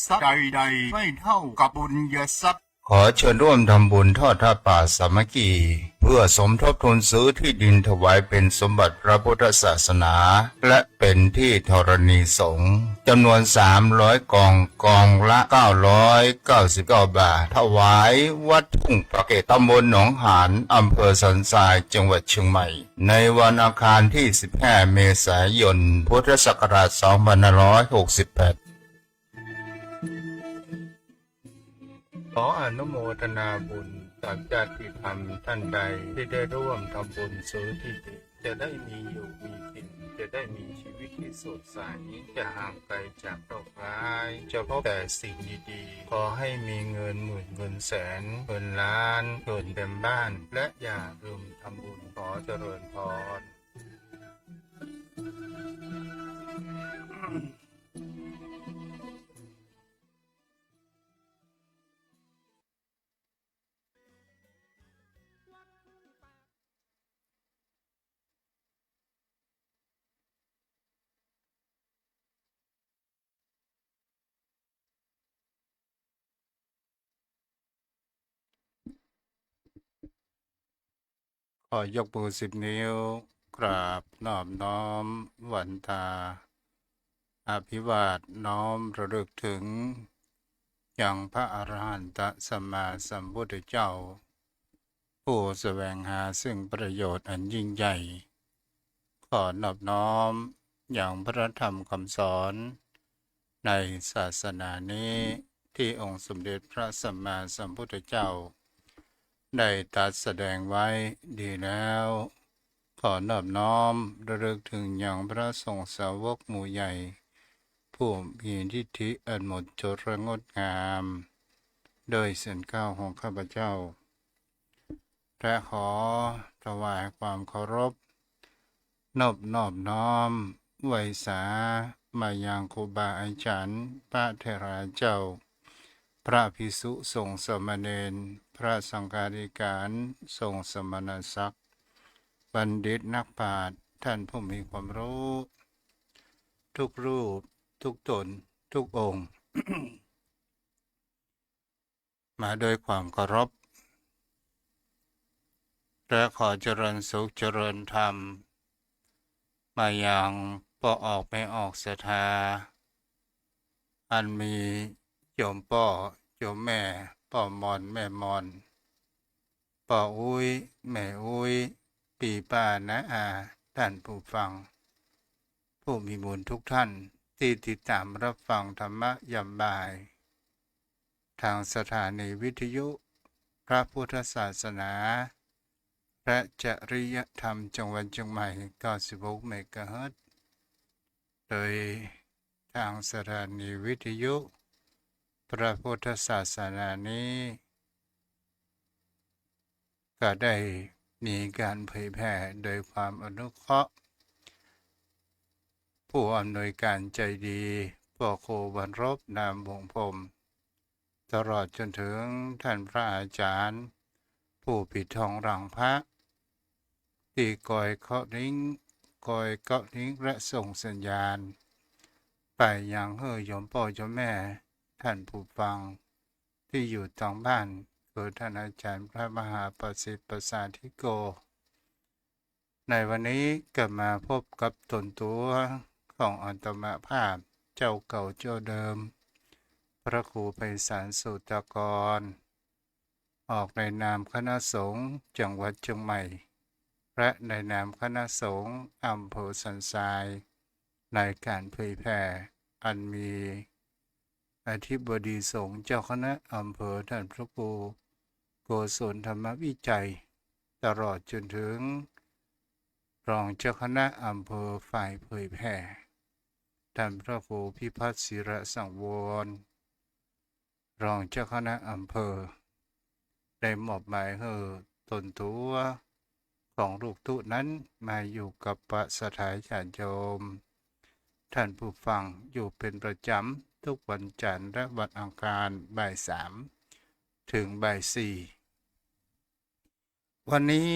ทรัพย์ใดๆไม่เท่ากับบุญญาทรัพย์ขอเชิญร่วมทำบุญทอดผ้าป่าสามัคคีเพื่อสมทบทุนซื้อที่ดินถวายเป็นสมบัติพระพุทธศาสนาและเป็นที่ธรณีสงฆ์จำนวน300กองละ999 บาทถวายวัดทุ่งปะเกตตำบลหนองหานอำเภอสันทรายจังหวัดเชียงใหม่ในวันอังคารที่15 เมษายนพุทธศักราช2568ขออนุโมทนาบุญจากญาติธรรมท่านใดที่ได้ร่วมทำบุญซื้อที่ดินจะได้มีอยู่มีกินจะได้มีชีวิตที่สดใสจะห่างไกลจากโรคร้ายจะพบแต่สิ่งดีๆขอให้มีเงินหมื่นเงินแสนเงินล้านเงินเต็มบ้านและอย่าลืมทำบุญขอเจริญพรขอยกมือ10 นิ้วกราบนอบน้อมวันตาอภิวาทน้อมระลึกถึงอย่างพระอรหันตสัมมาสัมพุทธเจ้าผู้แสวงหาซึ่งประโยชน์อันยิ่งใหญ่ขอนอบน้อมอย่างพระธรรมคำสอนในศาสนานี้ที่องค์สมเด็จพระสัมมาสัมพุทธเจ้าได้ตรัสแสดงไว้ดีแล้วขอนอบน้อมระลึกถึงอย่างพระสงฆ์สาวกหมู่ใหญ่ผู้มีทิฏฐิอันหมดจดและงดงามโดยเส้นก้าวของข้าพเจ้าและขอถวายความเคารพนอบน้อมไว้สามายังครูบาอาจารย์พระเถระเจ้าพระภิกษุสงฆ์สามเณรพระสังฆาธิการทรงสมณศักดิ์บัณฑิตนักปราชญ์ท่านผู้มีความรู้ทุกรูปทุกตนทุกองค์ มาโดยความเคารพและขอเจริญสุขเจริญธรรมมาอย่างป่อออกไม่ออกศรัทธาอันมีโยมป่อโยมแม่ป่อมอนแม่มอนป่ออุ้ยแม่อุ้ยปีป้านะอาท่านผู้ฟังผู้มีบุญทุกท่านที่ติดตามรับฟังธรรมะยามบ่ายทางสถานีวิทยุพระพุทธศาสนาและจริยธรรมจังหวัดเชียงใหม่96 เมกะเฮิรตซ์โดยทางสถานีวิทยุพระพุทธศาสนานี้ก็ได้มีการเผยแพร่โดยความอนุเคราะห์ผู้อำนวยการใจดีพ่อครูบรรรบนามวงศ์พรหมตลอดจนถึงท่านพระอาจารย์ผู้ปิดทองหลังพระที่คอยเคาะนิ้งและส่งสัญญาณไปยังโยมพ่อโยมแม่ท่านผู้ฟังที่อยู่ทางบ้านคือท่านอาจารย์พระมหาประสิทธิ์ประสาธิโกในวันนี้กลับมาพบกับตนตัวของอัตมภาพเจ้าเก่าเจ้าเดิมพระครูไพศาลสุตกรออกในนามคณะสงฆ์จังหวัดเชียงใหม่และในนามคณะสงฆ์อำเภอสันทรายในการเผยแผ่อันมีอธิบดีสงฆ์เจ้าคณะอำเภอท่านพระครูโกศลธรรมวิจัยตลอดจนถึงรองเจ้าคณะอำเภอฝ่ายเผยแผ่ท่านพระครูพิพัฒน์ศิระสังวรรองเจ้าคณะอำเภอได้มอบหมายให้ตนตัวของลูกตุ้นั้นมาอยู่กับพระสถานญาติโยมท่านผู้ฟังอยู่เป็นประจำทุกวันจันทร์และวันอังคารบ่าย3ถึงบ่าย4วันนี้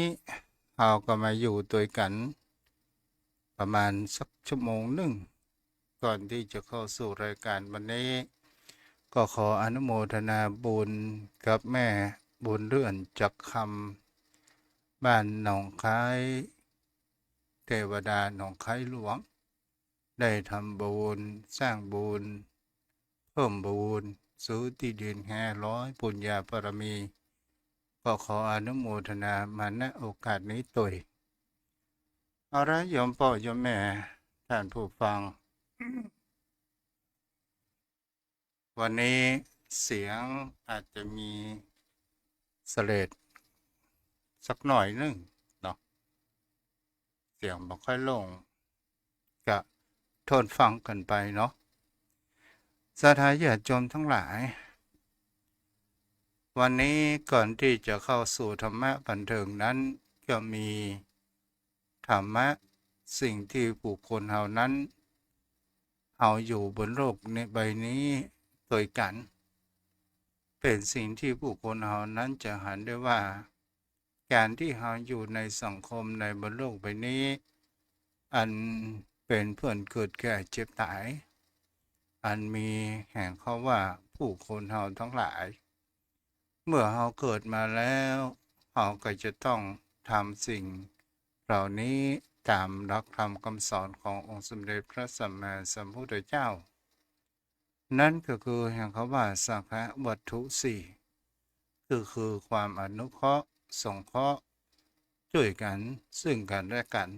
เราก็มาอยู่ด้วยกันประมาณสักชั่วโมงหนึ่งก่อนที่จะเข้าสู่รายการวันนี้ ก็ขออนุโมทนาบุญกับแม่บุญเลื่อนจักคำบ้านหนองคายเทวดาหนองคายหลวงได้ทำบุญสร้างบุญเพิ่มบุญซื้อที่ดิน500ปุญญาบารมีก็ขออนุโมทนามาณโอกาสนี้ตัวยเอาละโยมพ่อโยมแม่ท่านผู้ฟัง วันนี้เสียงอาจจะมีเสลดสักหน่อยนึงเนาะเสียงบ่ค่อยลงก็ทนฟังกันไปเนาะสาธาญาติโยมทั้งหลาย วันนี้ก่อนที่จะเข้าสู่ธรรมะบันเทิงนั้นก็มีธรรมะสิ่งที่บุคคลเฮานั้นเอาอยู่บนโลกในใบนี้โดยกัน เป็นสิ่งที่บุคคลเฮานั้นจะหันได้ว่า การที่เฮาอยู่ในสังคมในบนโลกใบนี้ อันเป็นเพื่อนเกิดแก่เจ็บตาย อันมีแห่งเขาว่าผู้คนเฮาทั้งหลาย เมื่อเฮาเกิดมาแล้วเฮาก็จะต้องทำสิ่งเหล่านี้ตามหลักธรรมคำสอนขององค์สมเด็จพระสัมมาสัมพุทธเจ้า นั่นก็คือแห่งเขาว่าสังฆวัตถุสี่คือความอนุเคราะห์สงเคราะห์ช่วยกันซึ่งกันและกัน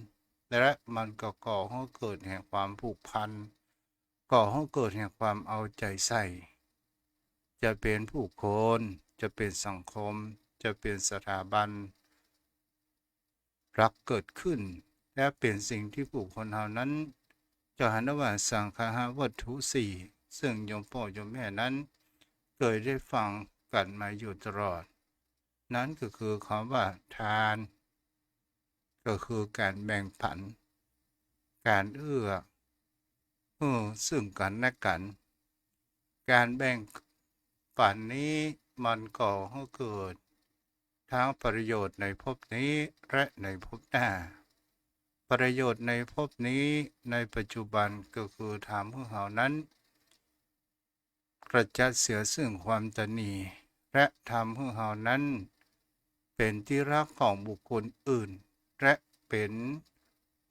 และมันก็ก่อให้เกิดแห่งความผูกพันก่อให้เกิดแห่งความเอาใจใส่จะเป็นผู้คนจะเป็นสังคมจะเป็นสถาบันรักเกิดขึ้นและเป็นสิ่งที่ผู้คนเหล่านั้นจะหันว่าสังฆวัตถุสี่ซึ่งโยมพ่อโยมแม่นั้นเคยได้ฟังกันมาอยู่ตลอดนั้นก็คือคำว่าทานก็คือการแบ่งปันการเอื้อซึ่งกันและกันการแบ่งปันนี้มันก่อให้เกิดทั้งประโยชน์ในภพนี้และในภพหน้าประโยชน์ในภพนี้ในปัจจุบันก็คือทำให้เรานั้นกระจัดเสียซึ่งความตนีและทำให้เรานั้นเป็นที่รักของบุคคลอื่นและเป็น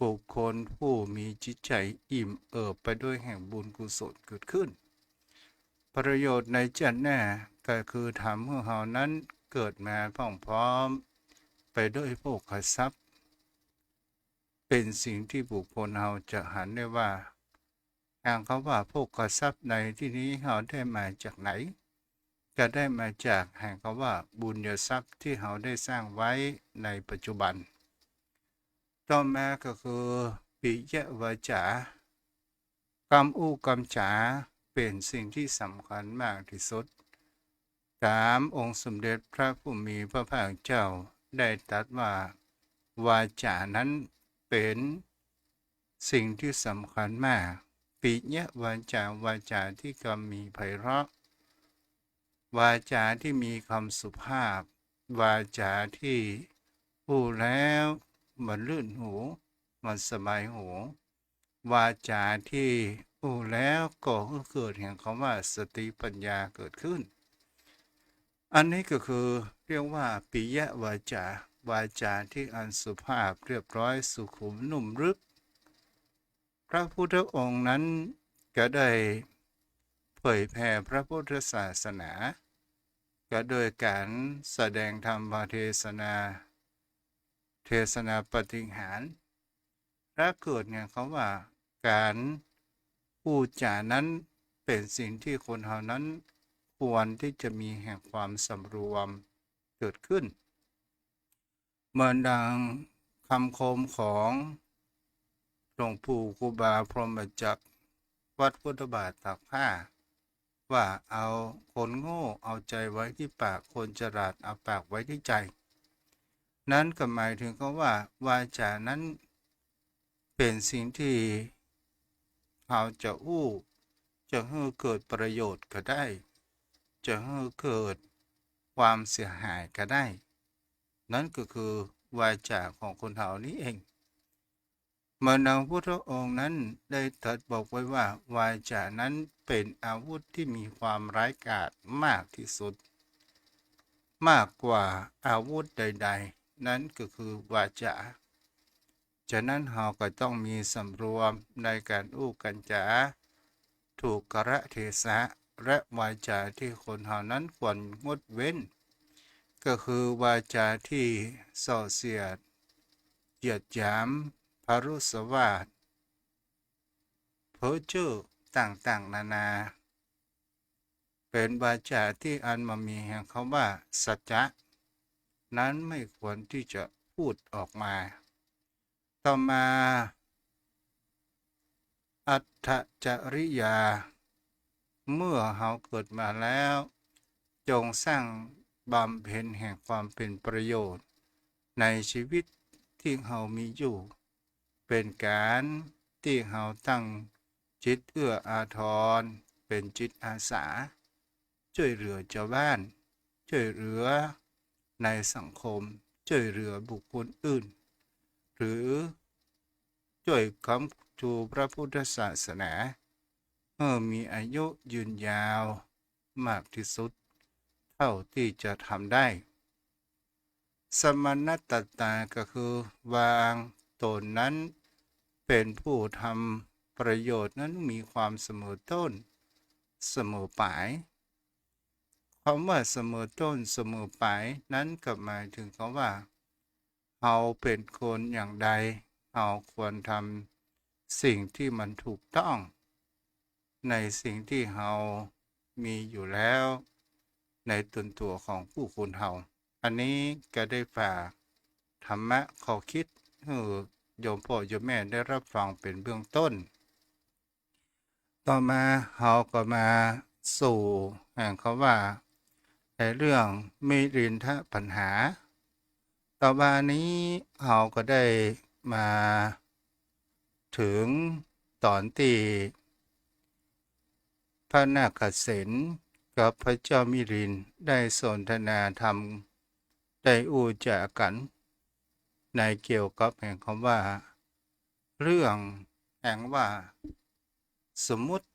บุคคลผู้มีจิตใจอิ่มเอิบไปด้วยแห่งบุญกุศลเกิดขึ้นประโยชน์ในจันทร์หน้าก็คือทำให้เรานั้นเกิดมาพร้อมไปด้วยโภคทรัพย์เป็นสิ่งที่บุคคลเราจะหันได้ว่าทางเขาว่าโภคทรัพย์ในที่นี้เราได้มาจากไหนก็ได้มาจากแห่งเขาว่าบุญญทรัพย์ที่เราได้สร้างไว้ในปัจจุบันต่อมาก็คือปิยวาจากรรมอู้กรรมจ๋าเป็นสิ่งที่สำคัญมากที่สุดตามองค์สมเด็จพระผู้มีพระภาคเจ้าได้ตรัสว่าวาจานั้นเป็นสิ่งที่สำคัญมากปิยวาจาที่คำมีไพเราะวาจาที่มีคำสุภาพวาจาที่พูดแล้วมันลื่นหูมันสบายหูวาจาที่พูดแล้วก็เกิดแห่งคำว่าสติปัญญาเกิดขึ้นอันนี้ก็คือเรียกว่าปิยวาจาวาจาที่อันสุภาพเรียบร้อยสุขุมนุ่มลึกพระพุทธองค์นั้นก็ได้เผยแผ่พระพุทธศาสนาก็โดยการแสดงธรรมเทศนาปฏิหารและเกิดเนี่ยเขาว่าการพูดจานั้นเป็นสิ่งที่คนเหล่านั้นควรที่จะมีแห่งความสำรวมเกิดขึ้นเหมือนดังคำคมของหลวงปู่ครูบาพรหมจักรวัดพุทธบาทตากผ้าว่าเอาคนโง่เอาใจไว้ที่ปากคนฉลาดเอาปากไว้ที่ใจนั้นก็หมายถึงก็ว่าวาจานั้นเป็นสิ่งที่เราจะจะให้เกิดประโยชน์ก็ได้จะให้เกิดความเสียหายก็ได้นั่นก็คือวาจาของคนเรานี้เอง เมื่อนางพุทธองค์นั้นได้ตรัสบอกไว้ว่าวาจานั้นเป็นอาวุธที่มีความร้ายกาจมากที่สุดมากกว่าอาวุธใดๆนั้นก็คือวาจาฉะนั้นเราก็ต้องมีสำรวมในการอู้กันจาถูกกระเทศะและวาจาที่คนเหล่านั้นควรงดเว้นก็คือวาจาที่ส่อเสียดเหยียดหยามพรุษวาทเพ้อเจ้อต่างๆนานาเป็นวาจาที่อันมามีแห่งคำว่าสัจจะนั้นไม่ควรที่จะพูดออกมาต่อมาอัตถจริยาเมื่อเราเกิดมาแล้วจงสร้างบำเพ็ญแห่งความเป็นประโยชน์ในชีวิตที่เรามีอยู่เป็นการที่เราตั้งจิตเอื้ออาทรเป็นจิตอาสาช่วยเหลือชาวบ้านช่วยเหลือในสังคมช่วยเหลือบุคคลอื่นหรือช่วยคำชูพระพุทธศาสนาเมื่อมีอายุยืนยาวมากที่สุดเท่าที่จะทำได้สมณตตาก็คือวางตนนั้นเป็นผู้ทำประโยชน์นั้นมีความเสมอต้นเสมอปลายคำว่าเสมอต้นเสมอปลายนั้นก็หมายถึงคำว่าเราเป็นคนอย่างใดเราควรทำสิ่งที่มันถูกต้องในสิ่งที่เรามีอยู่แล้วในตนตัวของผู้คนเราอันนี้ก็ได้ฝากธรรมะข้อคิดให้โยมพ่อโยมแม่ได้รับฟังเป็นเบื้องต้นต่อมาเราก็มาสู่แห่งคำว่าในเรื่องมิรินทปัญหาต่อมานี้เราก็ได้มาถึงตอนที่พระนาคเษนกับพระเจ้ามิรินได้สนทนาธรรมได้อู้จากันในเกี่ยวกับแห่งคำว่าเรื่องแห่งว่าสมมุติ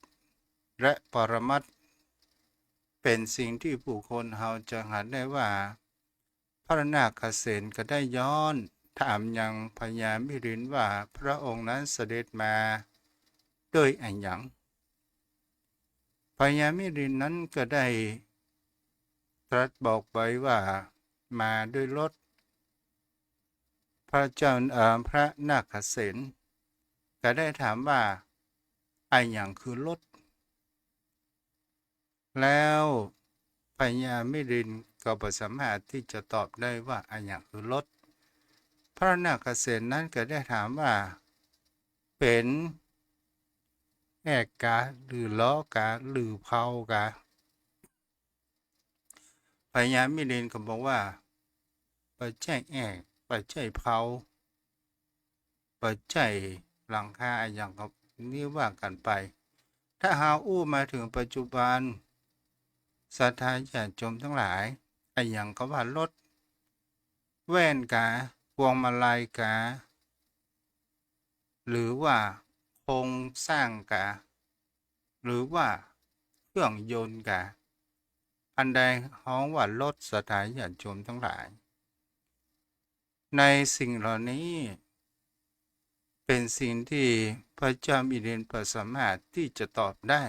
และปรมัตถ์เป็นสิ่งที่ผู้คนเราจะหันได้ว่าพระนาคเษนก็ได้ย้อนถามยังพญามิรินว่าพระองค์นั้นเสด็จมาด้วยอันหยังพญามิรินนั้นก็ได้ตรัสบอกไว้ว่ามาด้วยรถพระเจ้าพระนาคเษนก็ได้ถามว่าอันหยังคือรถแล้วพญามิรินก็บ่สามารถที่จะตอบได้ว่าอันหยังคือรถพระนาคเษนนั้นก็ได้ถามว่าเป็นแอกกาหรือล้อกาหรือเผากาพญามิรินก็บอกว่าปัจจัยแอกปัจจัยเผาปัจจัยหลังคาอย่างกับนี่ว่ากันไปถ้าหาอู้มาถึงปัจจุบันศรัทธาญาติโยมทั้งหลายไอ้อย่างก็ว่ารถแว่นกาพวงมาลัยกาหรือว่าโครงสร้างกาหรือว่าเครื่องยนต์กาอันใดฮ้องว่ารถศรัทธาญาติโยมทั้งหลายในสิ่งเหล่านี้เป็นสิ่งที่พระเจ้ามิรินประสามารถที่จะตอบได้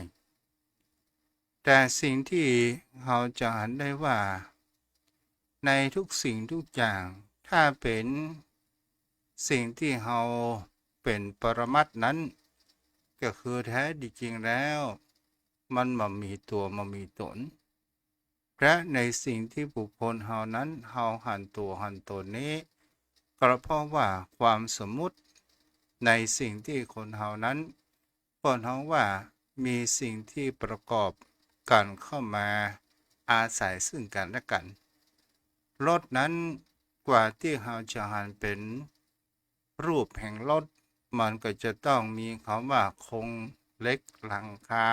แต่สิ่งที่เราจะเห็นได้ว่าในทุกสิ่งทุกอย่างถ้าเป็นสิ่งที่เราเป็นปรมัตถ์นั้นก็คือแท้จริงแล้วมันมามีตัวมามีตนและในสิ่งที่บุคคลเฮานั้นเฮาหันตัวหันตนนี้ก็เพราะว่าความสมมุติในสิ่งที่คนเฮานั้นคนเฮาว่ามีสิ่งที่ประกอบกันเข้ามาอาศัยซึ่งกันและกันรถนั้นกว่าที่เราจะหันเป็นรูปแห่งรถมันก็จะต้องมีคำว่าโครงเหล็กหลังคา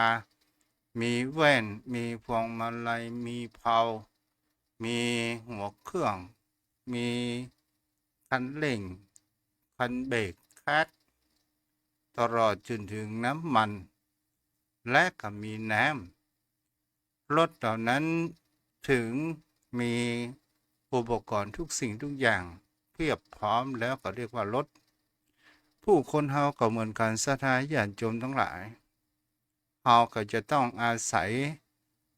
มีแว่นมีพวงมาลัยมีเพลามีหัวเครื่องมีคันเร่งคันเบรกคลัตช์ ตลอดจนถึงน้ำมันและก็มีน้ำรถเหล่านั้นถึงมีอุปกรณ์ทุกสิ่งทุกอย่างเพียบพร้อมแล้วก็เรียกว่ารถผู้คนเฮาก็เหมือนกันศรัทธาญาติโยมทั้งหลายเฮาก็จะต้องอาศัย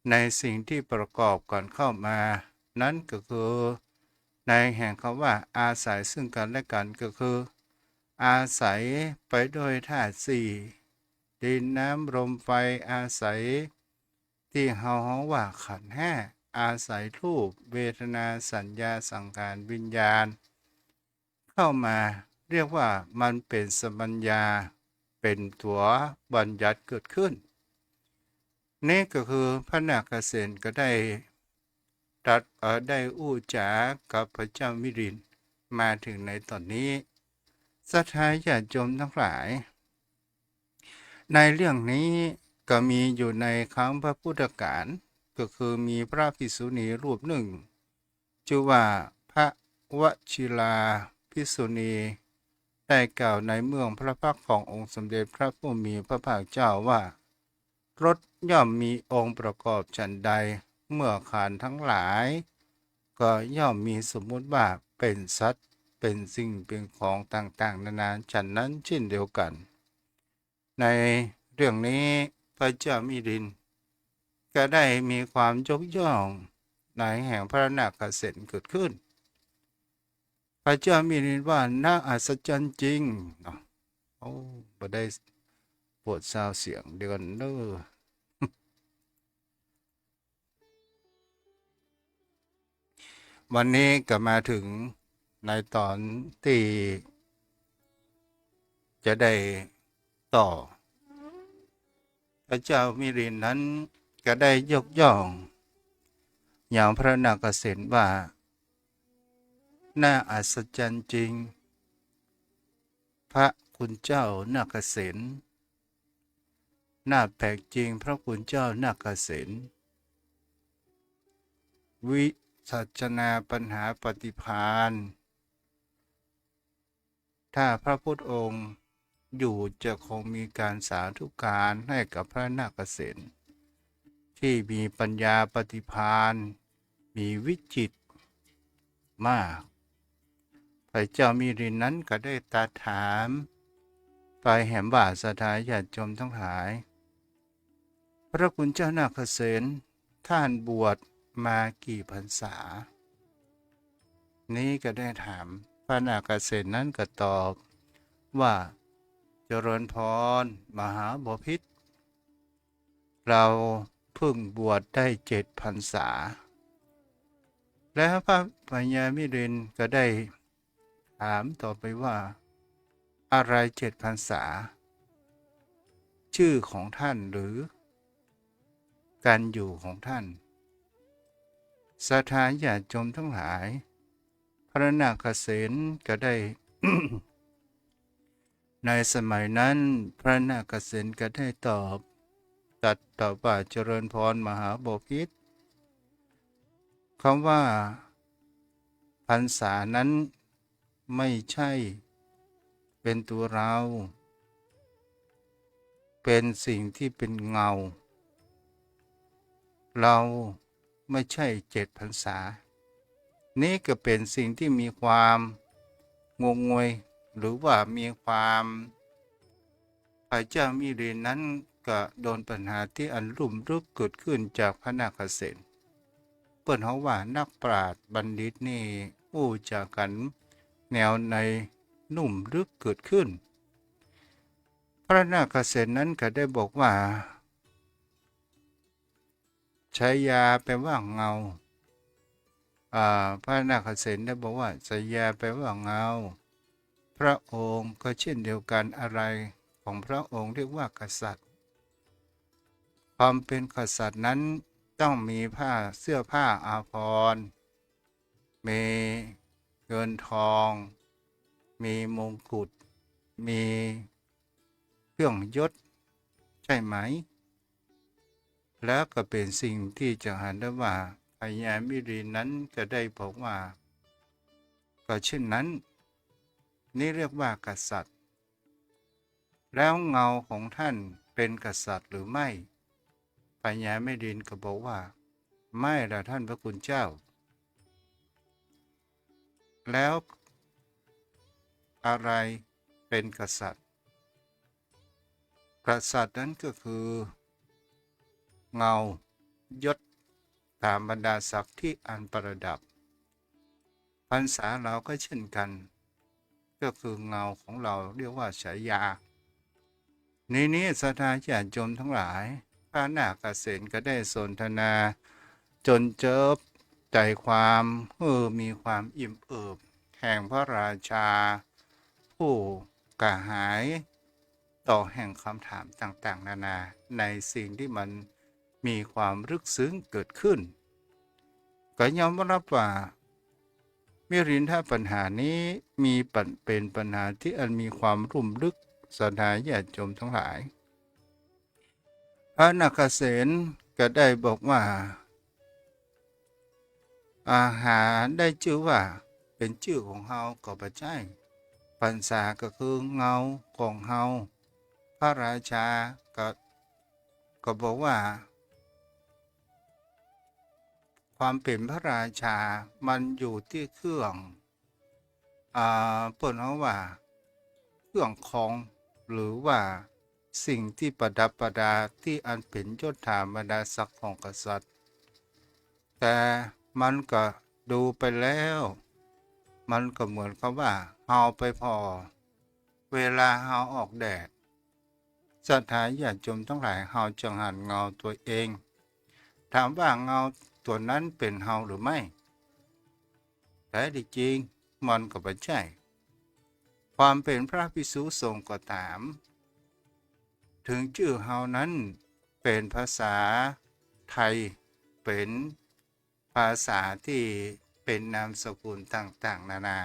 ในสิ่งที่ประกอบก่อนเข้ามา นั้นก็คือในแห่งคำว่าอาศัยซึ่งกันและกันก็คือ อาศัยไปโดยธาตุสี่ดินน้ำลมไฟอาศัยที่เฮาว่าขันธ์ห้าอาศัยรูปเวทนาสัญญาสังขารวิญญาณ เข้ามาเรียกว่ามันเป็นสมัญญาเป็นตัวบัญญัติเกิดขึ้นนี่ก็คือพระนาคเษนก็ได้ตรัสได้อู้จากับพระเจ้ามิรินมาถึงในตอนนี้ศรัทธาญาติโยมทั้งหลายในเรื่องนี้ก็มีอยู่ในครั้งพระพุทธกาลก็คือมีพระภิกษุณีรูปหนึ่งชื่อว่าพระวชิราภิกษุณีได้กล่าวในเมืองพระพักขององค์สมเด็จพระผู้มีพระภาคเจ้าว่ารถย่อมมีองค์ประกอบฉันใดเมื่อขานทั้งหลายก็ย่อมมีสมมุติว่าเป็นสัตว์เป็นสิ่งเป็นของต่างๆนานาฉันนั้นเช่นเดียวกันในเรื่องนี้พระเจ้ามิลินก็ได้มีความยกย่องในแห่งพระนาคเษนเกิดขึ้นพระเจ้ามิลินว่าน่าอัศจรรย์จริงโอ้บ่ได้ปวดซาวเสียงเดือนเด้อวันนี้ก็มาถึงในตอนที่จะได้ต่อพระเจ้ามิลินนั้นก็ได้ยกย่องอย่างพระนาคเษนว่าน่าอัศจรรย์จริงพระคุณเจ้านาคเษนน่าแปลกจริงพระคุณเจ้านาคเษนวิสัชนาปัญหาปฏิภาณถ้าพระพุทธองค์อยู่จะคงมีการสาธุการให้กับพระนาคเษนที่มีปัญญาปฏิภาณมีวิจิตรมากพระเจ้ามิลินนั้นก็ได้ตรัสถามไปแห่งว่าศรัทธาญาติโยมทั้งหลายพระคุณเจ้านาคเษนท่านบวชมากี่พรรษานี้ก็ได้ถามพระนาคเษนนั้นก็ตอบว่าเจริญพรมหาบพิตรเราเพิ่งบวชได้7 พรรษาแล้วพระปัญญามิลินก็ได้ถามต่อไปว่าอะไร7 พรรษาชื่อของท่านหรือการอยู่ของท่านศรัทธาญาติโยมทั้งหลายพระนาคเษนก็ได้ ในสมัยนั้นพระนาคเษนก็ได้ตัดตอบว่าเจริญพรมหาบพิตรคำว่าพรรษานั้นไม่ใช่เป็นตัวเราเป็นสิ่งที่เป็นเงาเราไม่ใช่7 พรรษานี่ก็เป็นสิ่งที่มีความงงงวยหรือว่ามีความพระเจ้ามิลินนั้นก็โดนปัญหาที่อันลุ่มลึกเกิดขึ้นจากพระนาคเษนเปิ้นเขาว่านักปราชญ์บัณฑิตนี่อู้จากกันแนวในนุ่มลึกเกิดขึ้นพระนาคเษนนั้นก็ได้บอกว่าชายาแปลว่าเงาพระนาคเษนได้บอกว่าชายาแปลว่าเงาพระองค์ก็เช่นเดียวกันอะไรของพระองค์เรียกว่ากษัตริย์ความเป็นกษัตริย์นั้นต้องมีเสื้อผ้าอาภรณ์มีเงินทองมีมงกุฎมีเครื่องยศใช่ไหมแล้วก็เป็นสิ่งที่จะเห็นได้ว่าพญามิลินนั้นก็ได้บอกว่าก็เช่นนั้นนี่เรียกว่ากษัตริย์ แล้วเงาของท่านเป็นกษัตริย์หรือไม่ปัญญาแม่ดินก็บอกว่าไม่ละท่านพระคุณเจ้าแล้วอะไรเป็นกษัตริย์กษัตริย์นั้นก็คือเงายศตามบรรดาศักดิ์ที่อันประดับพรรษาเราก็เช่นกันก็คือเงาของเราเรียกว่าฉายานี้ศรัทธาญาติโยมทั้งหลายพระนาคเษนก็ได้สนทนาจนเจิบใจความมีความอิ่มเอิบแห่งพระราชาผู้กระหายต่อแห่งคำถามต่างๆนานาในสิ่งที่มันมีความลึกซึ้งเกิดขึ้นก็ยอมรับว่ามิรินทปัญหานี้มีเป็นปัญหาที่อันมีความลุ่มลึกศรัทธาญาติโยมทั้งหลายพระนาคเษนก็ได้บอกว่าอาหารได้ชื่อว่าเป็นชื่อของเฮาก็บ่ใช่พรรษาก็คือเงาของเฮาพระราชาก็บอกว่าความเป็นพระราชามันอยู่ที่เครื่องเปิ่นเอาว่าเครื่องของหรือว่าสิ่งที่ประดับประดาที่อันเป็นยศถาบรรดาศักดิ์ของกษัตริย์แต่มันก็ดูไปแล้วมันก็เหมือนกับว่าเฮาไปพอเวลาเฮาออกแดดศรัทธาญาติโยมทั้งหลายเฮาจังหันเงาตัวเองถามว่าเงาตัวนั้นเป็นเฮาหรือไม่แต่ที่จริงมันก็ไม่ใช่ความเป็นพระภิกษุสงฆ์ก็ตามถึงชื่อเฮานั้นเป็นภาษาไทยเป็นภาษาที่เป็นนามสกุลต่างๆนานา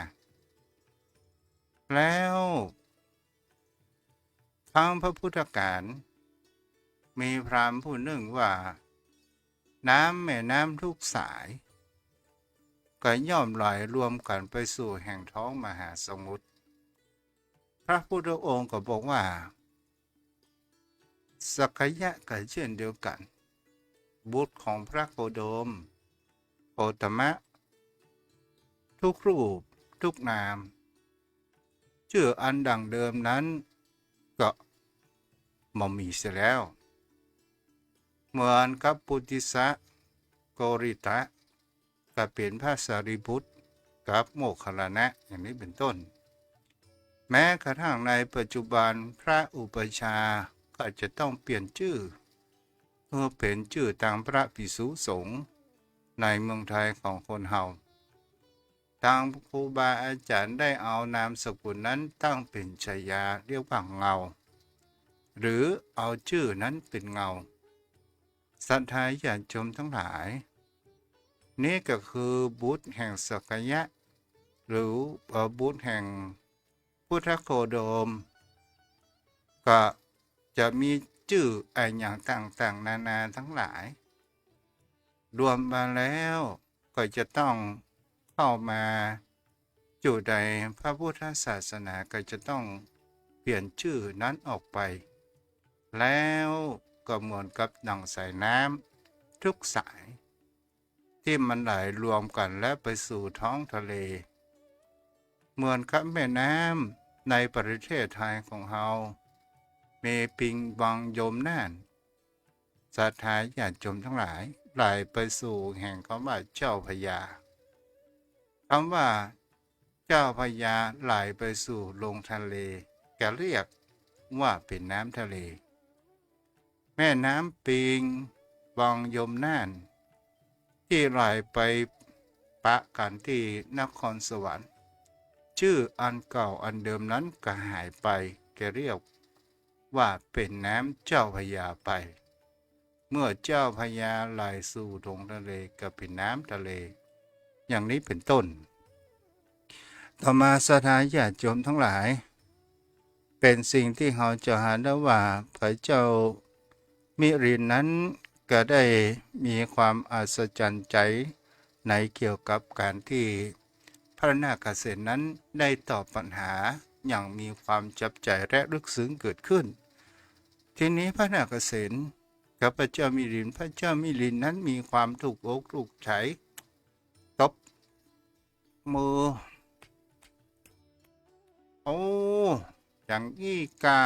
แล้วครั้งพระพุทธกาลมีพราหมณ์ผู้หนึ่งว่าน้ำแม่น้ำทุกสายก็ย่อมไหลรวมกันไปสู่แห่งท้องมหาสมุทรพระพุทธองค์ก็บอกว่าสักยะก็เช่นเดียวกันบุตรของพระโคดมโคตมะทุกรูปทุกนามชื่ออันดังเดิมนั้นก็บ่มีเสียแล้วเหมือนกับปุติสะโกริตะก็เป็นพระสารีบุตรกับโมคคัลลานะอย่างนี้เป็นต้นแม้กระทั่งในปัจจุบันพระอุปัชฌาย์ก็จะต้องเปลี่ยนชื่อเพื่อเป็นชื่อตามพระภิกษุสงฆ์ในเมืองไทยของคนเฮาทางครูบาอาจารย์ได้เอานามสกุลนั้นตั้งเป็นฉายาเรียกว่าเงาหรือเอาชื่อนั้นเป็นเงาศรัทธาญาติโยมทั้งหลายนี่ก็คือบุตรแห่งสักยะหรือบุตรแห่งพุทธโคดมก็จะมีชื่ออย่างต่างๆนานาทั้งหลายรวมมาแล้วก็จะต้องเข้ามาอยู่ในพระพุทธศาสนาก็จะต้องเปลี่ยนชื่อนั้นออกไปแล้วก็เหมือนกับดั่งสายน้ำทุกสายที่มันไหลรวมกันและไปสู่ท้องทะเลเหมือนกับแม่น้ำในประเทศไทยของเราเมปิงวังยมน่านศรัทธาญาติโยมทั้งหลายไหลไปสู่แห่งคำว่าเจ้าพระยาคำว่าเจ้าพระยาไหลไปสู่ลงทะเลจะเรียกว่าเป็นน้ำทะเลแม่น้ำปิงวังยมน่านที่ไหลไปปะกันที่นครสวรรค์ชื่ออันเก่าอันเดิมนั้นก็หายไปแกเรียกว่าเป็นน้ำเจ้าพระยาไปเมื่อเจ้าพระยาไหลสู่ลงทะเลก็เป็นน้ำทะเลอย่างนี้เป็นต้นต่อมาศรัทธาญาติโยมทั้งหลายเป็นสิ่งที่เราจะหาได้ว่าพระเจ้ามิรินนั้นก็ได้มีความอัศจรรย์ใจในเกี่ยวกับการที่พระนาคเษนนั้นได้ตอบปัญหา อย่างมีความจับใจและลึกซึ้งเกิดขึ้นทีนี้พระนาคเษนกับพระเจ้ามิลินพระเจ้ามิลินนั้นมีความถูกอกถูกใจตบมือโอ้อย่างอี้กา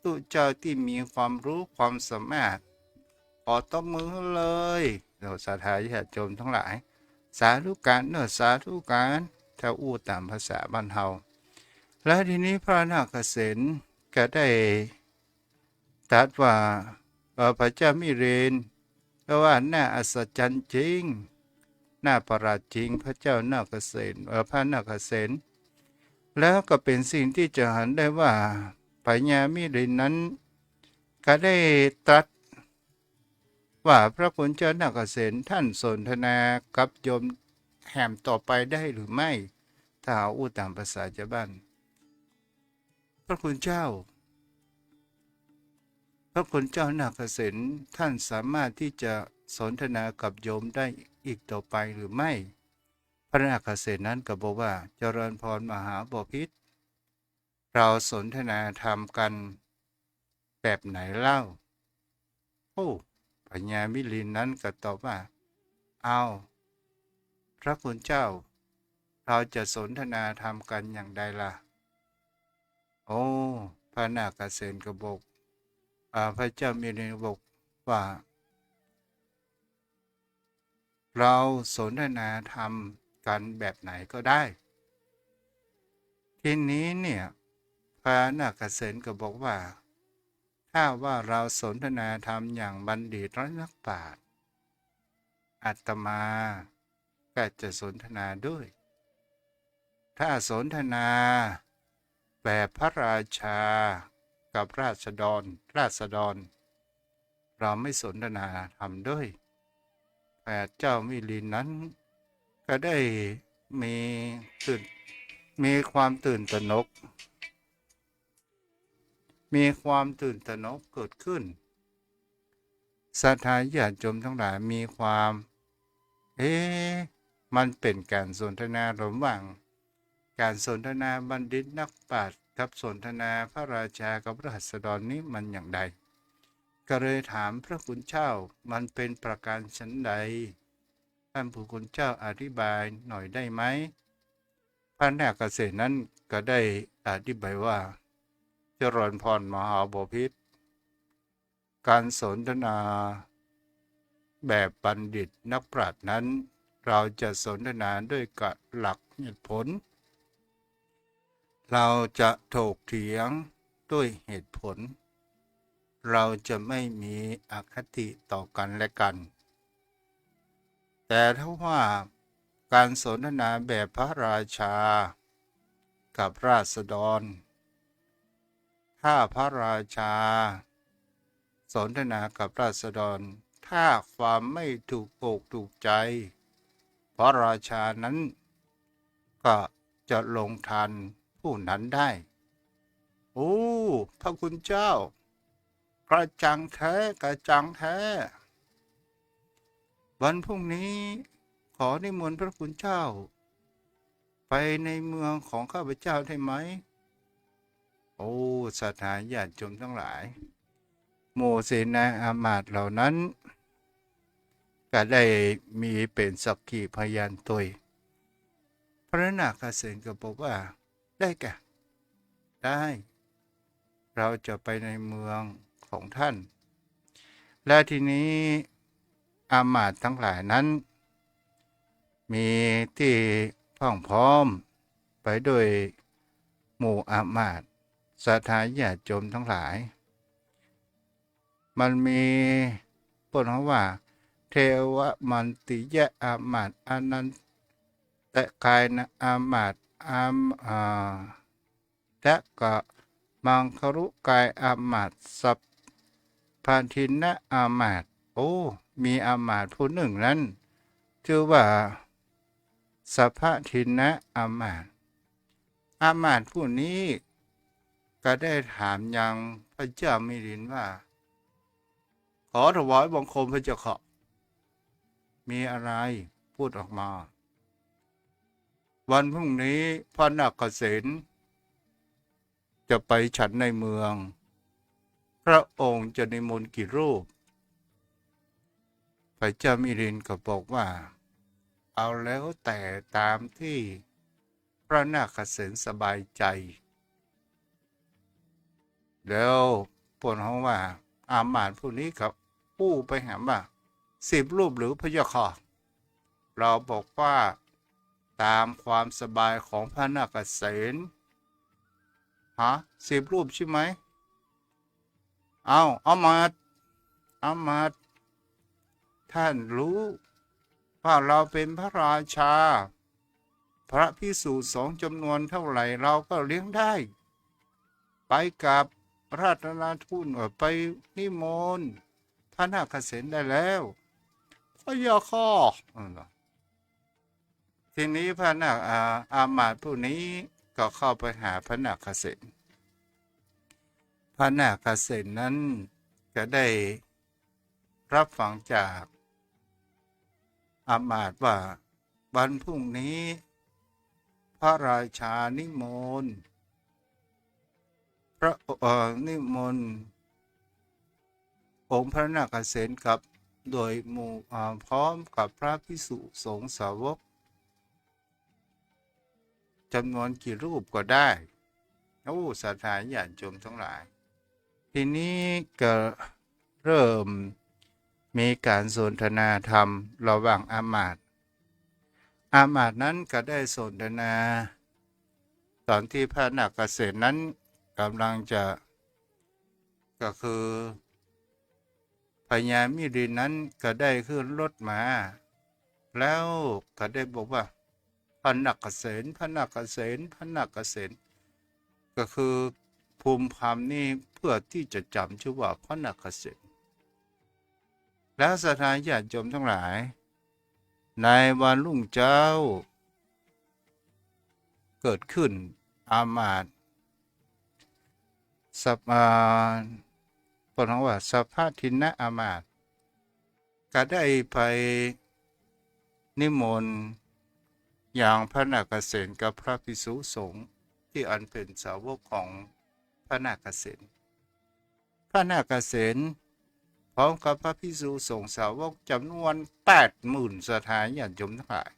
ตุเจ้าที่มีความรู้ความสามารถขอตบมือเลยเราสาธาญาติโยมทั้งหลายสาธุการเนอะสาธุการถ้าอู้ตามภาษาบ้านเฮาและทีนี้พระนาคเษนก็ได้ตรัสว่าพระเจ้ามิเรนเพราะว่าน่าอัศจรรย์จริงน่าประหลาดจริงพระเจ้านาคเษนพระนาคเษนแล้วก็เป็นสิ่งที่จะเห็นได้ว่าพญามิเรนนั้นก็ได้ตรัสว่าพระคุณเจ้านาคเษนท่านสนทนากับโยมแหมต่อไปได้หรือไม่ถ้าเอาอู้ตามภาษาชาวบ้านพระคุณเจ้านาคเษนท่านสามารถที่จะสนทนากับโยมได้อีกต่อไปหรือไม่พระนาคเษนนั้นก็บอกว่าเจริญพรมหาบพิตรเราสนทนาธรรมกันแบบไหนเล่าโอ้พญามิลินนั้นก็ตอบว่าเอาพระคุณเจ้าเราจะสนทนาธรรมกันอย่างใดล่ะโอ้พระนาคเษนก็บอกพระเจ้ามิลินบอกว่าเราสนทนาธรรมกันแบบไหนก็ได้ทีนี้เนี่ยพระนาคเษนก็บอกว่าถ้าว่าเราสนทนาธรรมอย่างบัณฑิตและนักปราชญ์อาตมาก็จะสนทนาด้วยถ้าสนทนาแบบพระราชากับราษฎรเราไม่สนทนาธรรมด้วยแต่เจ้ามิลินนั้นก็ได้มีความตื่นตระหนกเกิดขึ้นศรัทธาญาติโยมทั้งหลายมีความมันเป็นการสนทนาระหว่างการสนทนาบัณฑิตนักปราชญ์กับสนทนาพระราชากับราษฎรนี้มันอย่างใดก็เลยถามพระคุณเจ้ามันเป็นประการฉันใดท่านผู้คุณเจ้าอธิบายหน่อยได้ไหมพระนาคเษนนั้นก็ได้อธิบายว่าเจริญพรมหาบพิตรการสนทนาแบบบัณฑิตนักปราชญ์นั้นเราจะสนทนาด้วยกับหลักเหตุผลเราจะถกเถียงด้วยเหตุผลเราจะไม่มีอคติต่อกันและกันแต่ถ้าว่าการสนทนาแบบพระราชากับราษฎรถ้าพระราชาสนทนากับราษฎรถ้าความไม่ถูกอกถูกใจพระราชานั้นก็จะลงทันผู้นั้นได้โอ้พระคุณเจ้ากระจ่างแท้วันพรุ่งนี้ขอนิมนต์พระคุณเจ้าไปในเมืองของข้าพเจ้าได้ไหมโอ้ศรัทธาญาติโยมทั้งหลายโมเสนาอามาตย์เหล่านั้นก็ได้มีเป็นสักขีพยานตัวพระนาคเษนก็บอกว่าได้แก่ได้เราจะไปในเมืองของท่านและทีนี้อามาตย์ทั้งหลายนั้นมีที่พร้อมไปด้วยหมู่อามาตย์ศรัทธาญาติโยมทั้งหลายมันมีบทว่าเทวมันติยะอามาตย์อนันตกายนะอามาตย์และก็มังครุกายอามาตย์สัพพันธินะอามาตย์โอ้มีอามาตย์ผู้หนึ่งนั้นชื่อว่าสัพพทินะอามาตย์ผู้นี้ก็ได้ถามยังพระเจ้ามิลินว่าขอถวายบังคมพระเจ้าค่ะมีอะไรพูดออกมาวันพรุ่งนี้พระนาคเษน จะไปฉันในเมือง พระองค์จะนิมนต์กี่รูปพระเจ้ามิลินก็บอกว่าเอาแล้วแต่ตามที่พระนาคเษนสบายใจแล้วปนเขาว่าอามาตย์ผู้นี้กับผู้ไปหาว่า10 รูปหรือพระเจ้าค่ะเราบอกว่าตามความสบายของพระนาคเษนฮะ10 รูปใช่ไหมเอามาดท่านรู้ว่าเราเป็นพระราชาพระภิกษุสงฆ์จำนวนเท่าไหร่เราก็เลี้ยงได้ไปกับราชนาทูตไปนิมนต์พระนาคเษนได้แล้วพระยาข้อทีนี้พระนาคอามาตย์ผู้นี้ก็เข้าไปหาพระนาคเษนพระนาคเษนนั้นก็ได้รับฟังจากอามาตย์ว่าวันพรุ่งนี้พระราชานิมนต์นิมนต์องค์พระนาคเษนกับโดยหมู่พร้อมกับพระภิกษุสงฆ์สาวกจำนวนกี่รูปก็ได้ศรัทธาญาติโยมทั้งหลายทีนี้ก็เริ่มมีการสนทนาธรรมระหว่างอามาตย์นั้นก็ได้สนทนาตอนที่พระนาคเษนนั้นกำลังจะก็คือพญามิรินนั้นก็ได้ขึ้นรถมาแล้วก็ได้บอกว่าพระนาคเษนก็คือภูมิพำนี่เพื่อที่จะจำชื่อว่าพระนาคเษนแล้วศรัทธาญาติโยมทั้งหลายในวันรุ่งเช้าเกิดขึ้นอามาตย์ปนว่าสภาทินะอามาตย์ก็ได้ไปนิมนต์อย่างพระนาคเษนกับพระภิกษุสงฆ์ที่อันเป็นสาวกของพระนาคเษนพระนาคเษนพร้อมกับพระภิกษุสงฆ์สาวกจำนวน80,000ศรัทธาญาติโยมทั้งหลาย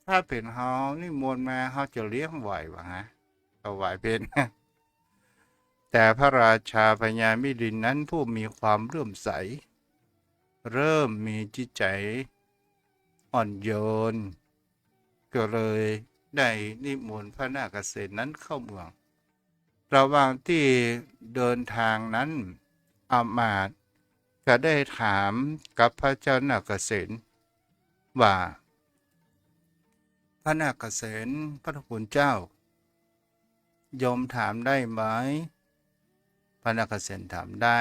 ถ้าเป็นเฮานิมนต์มาเฮาจะเลี้ยงไหววะฮะก็ไหวเป็นแต่พระราชาพญามิลินนั้นผู้มีความเลื่อมใสเริ่มมีจิตใจอ่อนโยนก็เลยได้นิมนต์พระนาคเษนนั้นเข้าเมืองระหว่างที่เดินทางนั้นอามาตย์ก็ได้ถามกับพระเจ้านาคเษนว่าพระนาคเษนพระคุณเจ้าโยมถามได้ไหมพระนาคเษนถามได้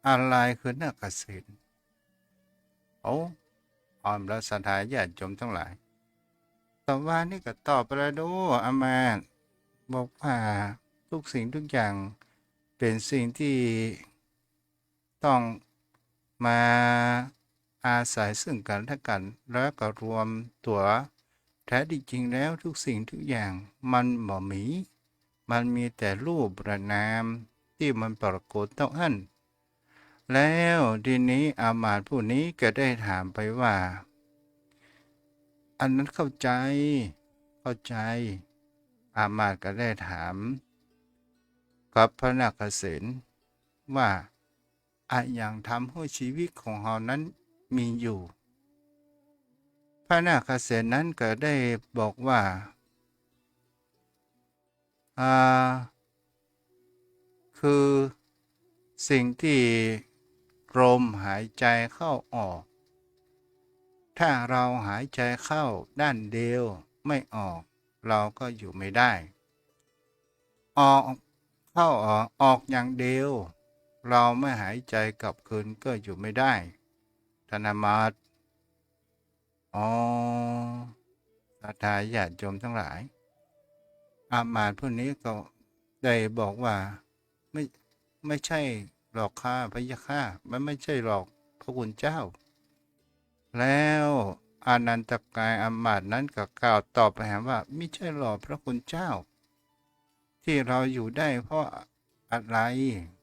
อะไรคือนาคเษนอมและศรัทธาญาติโยมทั้งหลายต่อว่านี่ก็ตอบไปแล้วดูอามาตย์บอกว่าทุกสิ่งทุกอย่างเป็นสิ่งที่ต้องมาอาศัยซึ่งกันและกันแล้วก็รวมตัวแท้ที่จริงแล้วทุกสิ่งทุกอย่างมันบ่มีมันมีแต่รูปประนามที่มันปรากฏเท่านั้นแล้วทีนี้อามาตย์ผู้นี้ก็ได้ถามไปว่าอันนั้นเข้าใจอามาตย์ก็ได้ถามกับพระนาคเษนว่าอย่างทำให้ชีวิตของเรานั้นมีอยู่พระนาคเษนนั้นก็ได้บอกว่าคือสิ่งที่ลมหายใจเข้าออกถ้าเราหายใจเข้าด้านเดียวไม่ออกเราก็อยู่ไม่ได้เข้าออกอย่างเดียวเราไม่หายใจกลับคืนก็อยู่ไม่ได้ธนมาตศรัทธาญาติโยมทั้งหลายอามาตย์ผู้นี้ก็ได้บอกว่าไม่ใช่หลอกข้าพระยาข้ามันไม่ใช่หลอกพระคุณเจ้าแล้วอานันตกายอามาตย์นั้นก็กล่าวตอบไปหาว่าไม่ใช่หลอกพระคุณเจ้า ที่เราอยู่ได้เพราะอะไร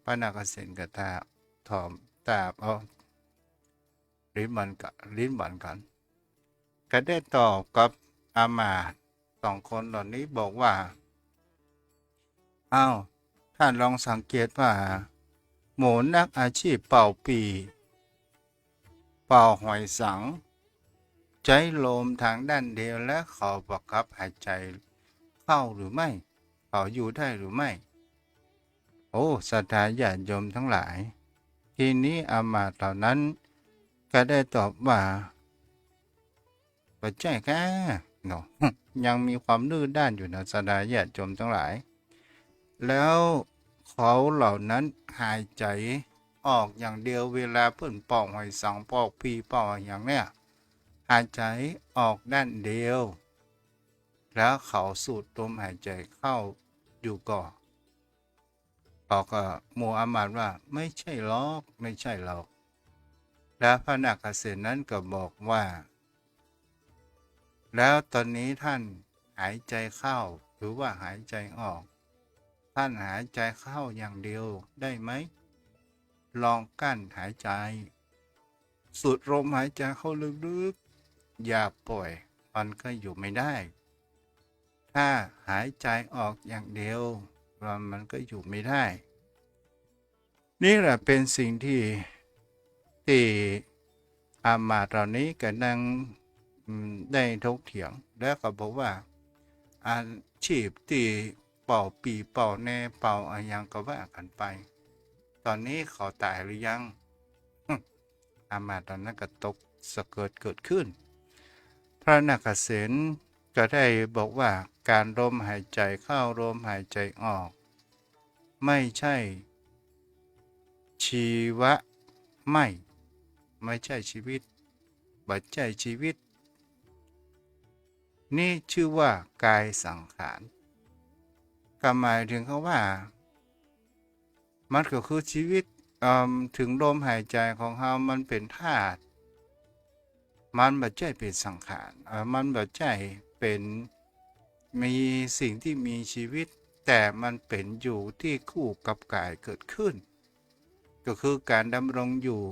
พระนาคเษนก็ตาถอมตาเอาลิ้นบันกันก็ได้ตอบกับอามาตย์สองคนเหล่านี้บอกว่าอ้าวท่านลองสังเกตว่าหมูนักอาชีพเป่าปีเป่าหอยสังใช้ลมทางด้านเดียวและเขาบังคับหายใจเข้าหรือไม่เขาอยู่ได้หรือไม่โอ้ศรัทธาญาติโยมทั้งหลายทีนี้อามาตย์เหล่านั้นก็ได้ตอบว่าปัจจัยแค่เนาะ ยังมีความดื้อด้านอยู่นะศรัทธาญาติโยมทั้งหลายแล้วเขาเหล่านั้นหายใจออกอย่างเดียวเวลาเพิ่นปอกหอยสังปอกพีปอกอย่างเนี้ยหายใจออกด้านเดียวแล้วเขาสูดลมหายใจเข้าอยู่ก่อนเขาก็โมอามาตย์ว่าไม่ใช่หรอกไม่ใช่หรอกแล้วพระนาคเษนนั้นก็บอกว่าแล้วตอนนี้ท่านหายใจเข้าหรือว่าหายใจออกท่านหายใจเข้าอย่างเดียวได้ไหมลองกั้นหายใจสูดลมหายใจเข้าลึกๆอย่าปล่อยมันก็อยู่ไม่ได้ถ้าหายใจออกอย่างเดียวมันก็อยู่ไม่ได้นี่แหละเป็นสิ่งที่อามาตย์เหล่านี้ก็นั่งได้ถกเถียงแล้วก็บอกว่าอาชีพที่เป่าปีเป่าแน่เป่าอะไรยังก็ว่ากันไปตอนนี้เขาตายหรือยัง อามาตย์ตอนนั้นก็ตกสะเกิดขึ้นพระนาคเษนก็ได้บอกว่าการลมหายใจเข้าลมหายใจออกไม่ใช่ชีวะไม่ใช่ชีวิตบัจจัยชีวิตนี่ชื่อว่ากายสังขารก็หมายถึงเขาว่ามันก็คือชีวิตถึงลมหายใจของเรามันเป็นธาตุมันบัจจัยเป็นสังขารมันบัจจัยเป็นมีสิ่งที่มีชีวิตแต่มันเป็นอยู่ที่คู่กับกายเกิดขึ้นก็คือการดำรงอยู่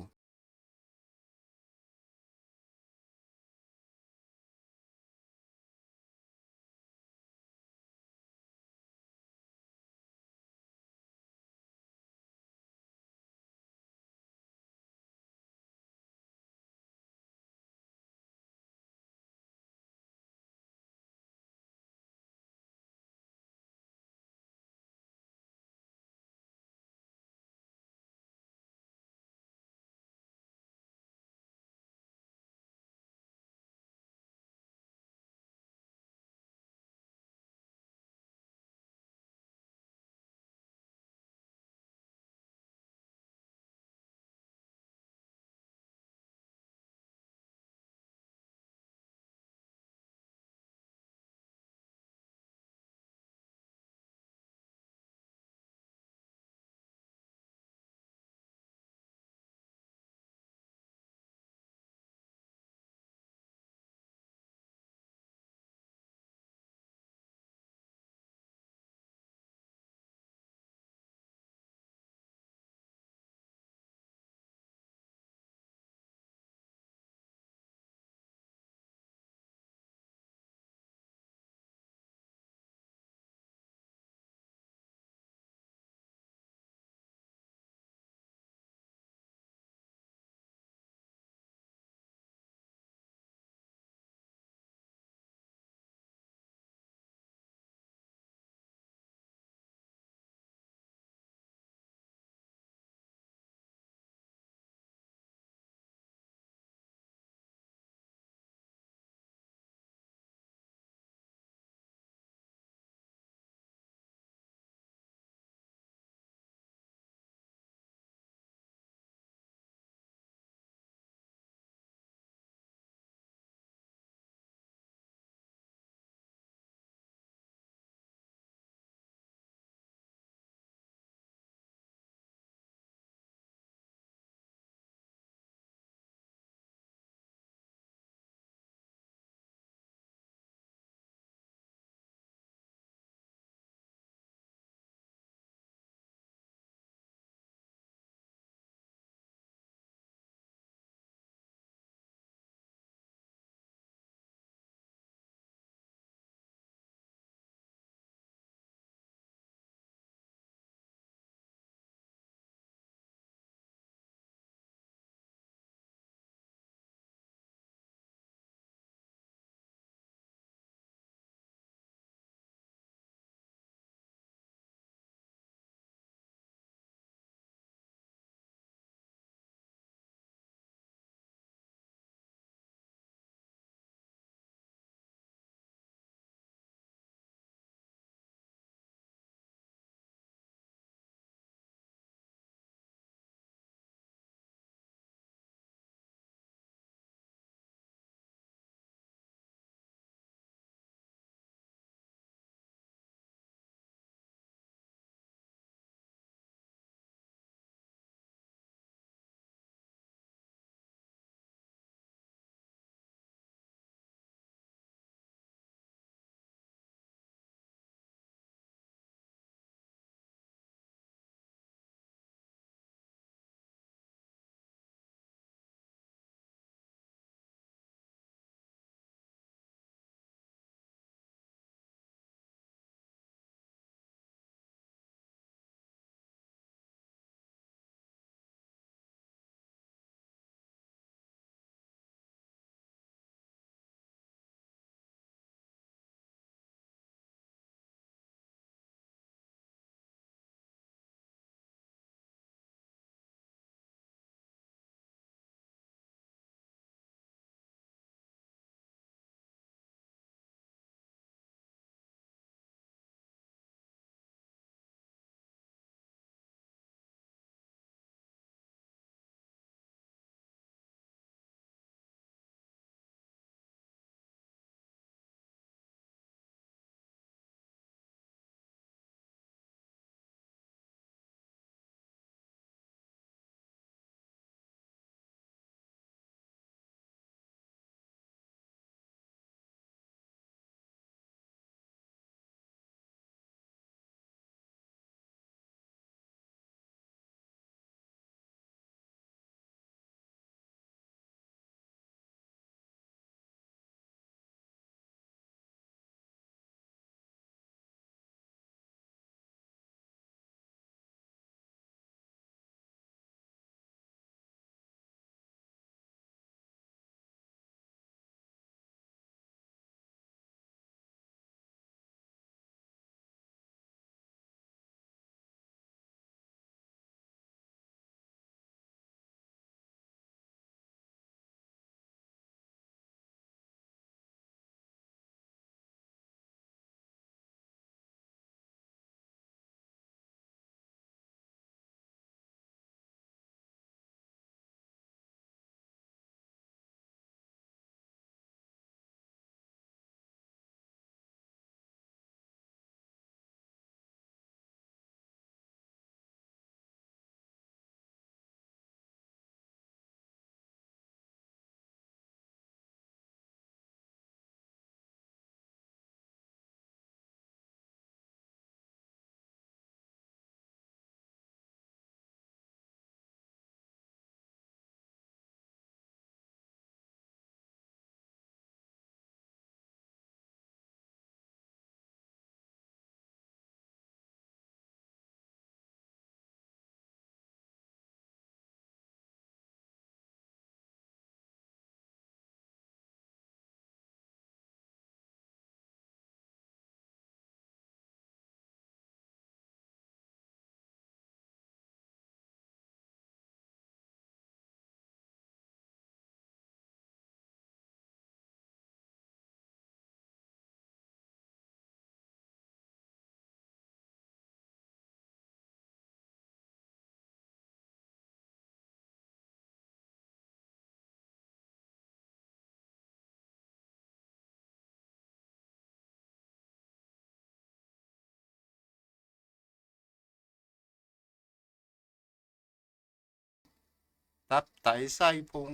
ตับไตไส้พุง